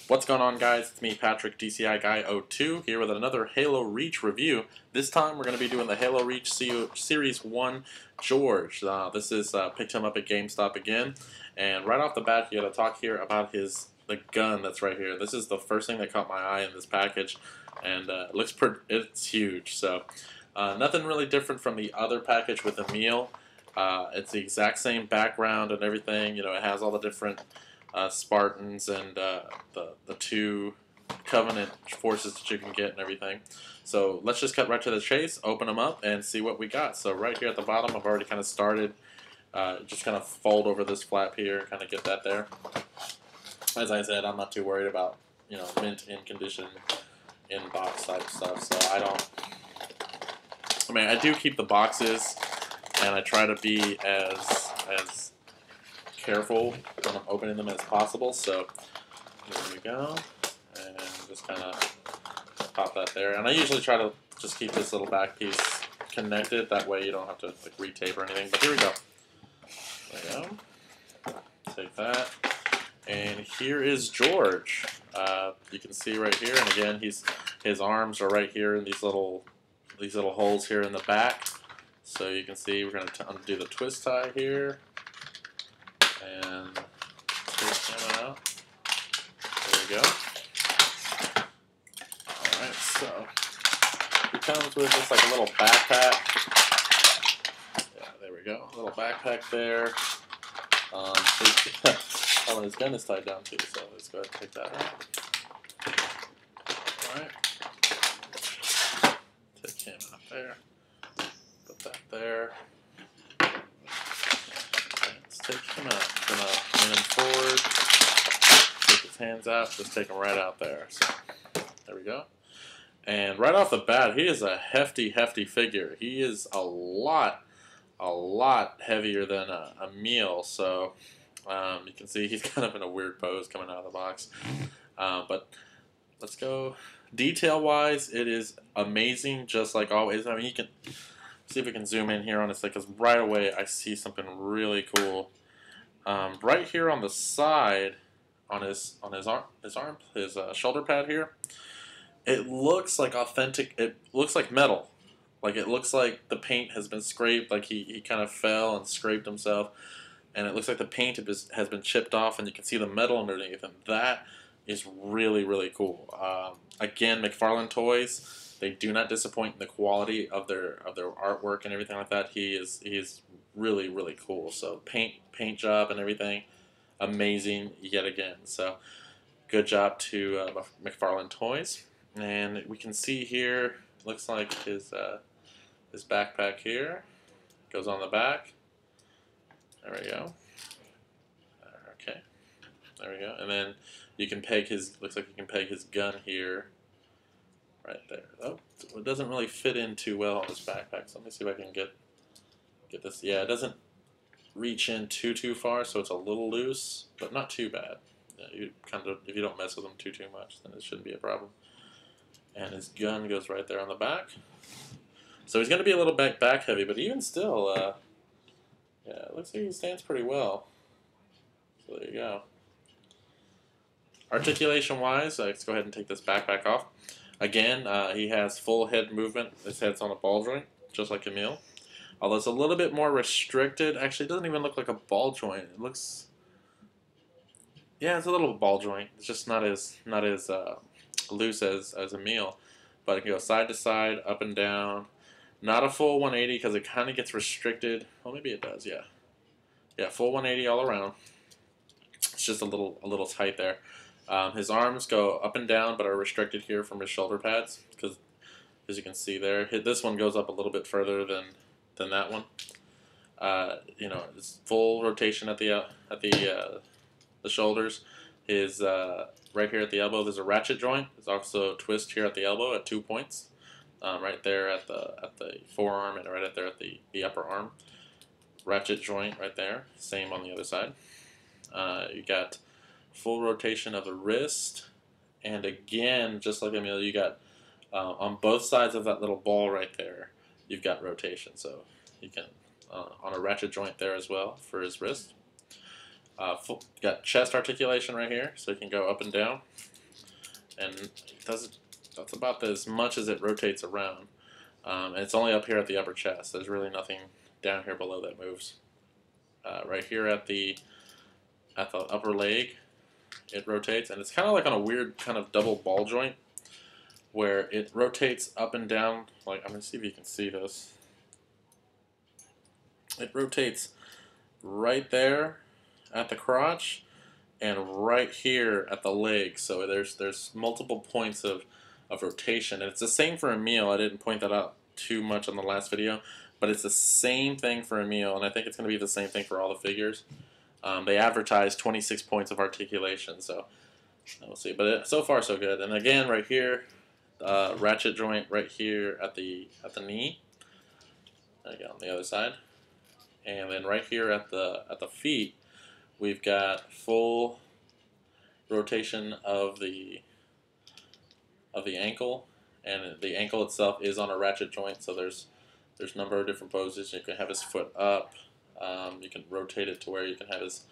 What's going on, guys? It's me, Patrick, DCI Guy 02, here with another Halo Reach review. This time we're going to be doing the Halo Reach Series 1 Jorge. This is picked him up at GameStop again, and right off the bat, you got to talk here about the gun that's right here. This is the first thing that caught my eye in this package, and it's huge. So nothing really different from the other package with Emil. It's the exact same background and everything. You know, it has all the different Spartans and the two Covenant forces that you can get and everything. So let's just cut right to the chase, open them up, and see what we got. So right here at the bottom, I've already kind of started. Just kind of fold over this flap here, kind of get that there. As I said, I'm not too worried about, you know, mint in condition in box type stuff. So I do keep the boxes, and I try to be as careful when I'm opening them as possible. So there we go, and just kind of pop that there. And I usually try to just keep this little back piece connected. That way you don't have to like retape or anything. But here we go. There we go. Take that, and here is Jorge. You can see right here, and again, his arms are right here in these little holes here in the back. So you can see we're going to undo the twist tie here. And take him out. There we go. Alright, so he comes with just like a little backpack. Yeah, there we go. A little backpack there. Oh, and his gun is tied down too, so let's go ahead and take that out. Alright. Take him out there. Put that there. Take him out. Gonna lean him forward, take his hands out, just take him right out there. So there we go. And right off the bat, he is a hefty figure. He is a lot heavier than a meal. So you can see he's kind of in a weird pose coming out of the box. But let's go. Detail-wise, it is amazing, just like always. I mean, you can see if we can zoom in here on this, because right away I see something really cool. Right here on the side, on his shoulder pad here, it looks like authentic. It looks like metal. Like it looks like the paint has been scraped. Like he kind of fell and scraped himself, and it looks like the paint has been chipped off, and you can see the metal underneath. And that is really cool. Again, McFarlane Toys. They do not disappoint in the quality of their artwork and everything like that. He is really cool. So paint job and everything, amazing yet again. So good job to McFarlane Toys. And we can see here, looks like his backpack here goes on the back. There we go. Okay, there we go. And then you can peg looks like you can peg his gun here. Right there. Oh, it doesn't really fit in too well on this backpack. So let me see if I can get this. Yeah, it doesn't reach in too far, so it's a little loose, but not too bad. Yeah, if you don't mess with them too much, then it shouldn't be a problem. And his gun goes right there on the back. So he's going to be a little back heavy, but even still, yeah, it looks like he stands pretty well. So there you go. Articulation wise, let's go ahead and take this backpack off. Again, he has full head movement. His head's on a ball joint, just like Emil. Although it's a little bit more restricted. Actually, it doesn't even look like a ball joint. It looks, yeah, it's a little ball joint. It's just not as loose as Emil. But it can go side to side, up and down. Not a full 180 because it kind of gets restricted. Well, maybe it does. Yeah, yeah, full 180 all around. It's just a little tight there. His arms go up and down, but are restricted here from his shoulder pads, because as you can see there, this one goes up a little bit further than that one. You know, it's full rotation at the shoulders. His right here at the elbow, there's a ratchet joint. There's also a twist here at the elbow at 2 points, right there at the forearm and right there at the upper arm. Ratchet joint right there. Same on the other side. You got full rotation of the wrist, and again, just like Emil, you got on both sides of that little ball right there, you've got rotation. So you can on a ratchet joint there as well for his wrist. Got chest articulation right here, so you can go up and down. and it doesn't. That's about as much as it rotates around. And it's only up here at the upper chest. There's really nothing down here below that moves. Right here at the upper leg, it rotates, and it's kind of like on a weird kind of double ball joint, where it rotates up and down. Like, I'm gonna see if you can see this. It rotates right there at the crotch and right here at the leg. So there's multiple points of rotation, and it's the same for a meal. I didn't point that out too much on the last video, but it's the same thing for a meal, and I think it's going to be the same thing for all the figures. They advertise 26 points of articulation, so we'll see. But so far so good. And again, right here, ratchet joint right here at the knee. There you go, on the other side. And then right here at the feet, we've got full rotation of the ankle, and the ankle itself is on a ratchet joint. So there's a number of different poses. You can have his foot up. You can rotate it to where you can have his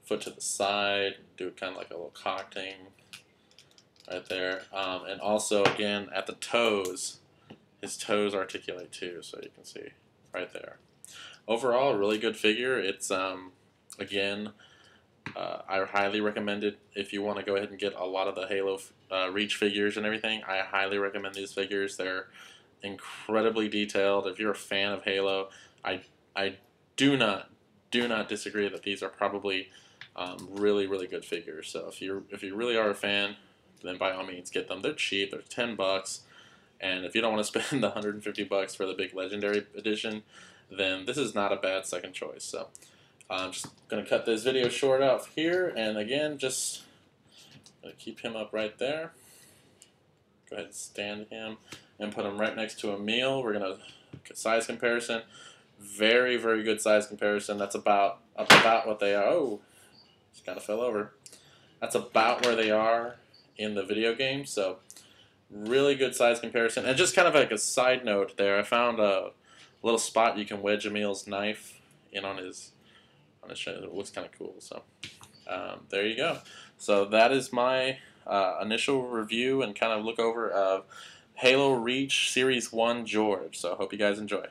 foot to the side, do it kind of like a little cocktail right there. And also, again, at the toes, his toes articulate too, so you can see right there. Overall, a really good figure. It's, again, I highly recommend it if you want to go ahead and get a lot of the Halo Reach figures and everything. I highly recommend these figures. They're incredibly detailed. If you're a fan of Halo, I do not disagree that these are probably really, really good figures. So if you really are a fan, then by all means get them. They're cheap. They're $10, and if you don't want to spend the $150 for the big Legendary Edition, then this is not a bad second choice. So I'm just going to cut this video short off here, and again, just going to keep him up right there. Go ahead and stand him and put him right next to a meal. We're going to size comparison. Very, very good size comparison. That's about what they are. Oh, just kind of fell over. That's about where they are in the video game. So really good size comparison. And just kind of like a side note there, I found a little spot you can wedge Emil's knife in on his shoulder. It looks kind of cool. So there you go. So that is my initial review and kind of look over of Halo Reach Series 1 George. So I hope you guys enjoy.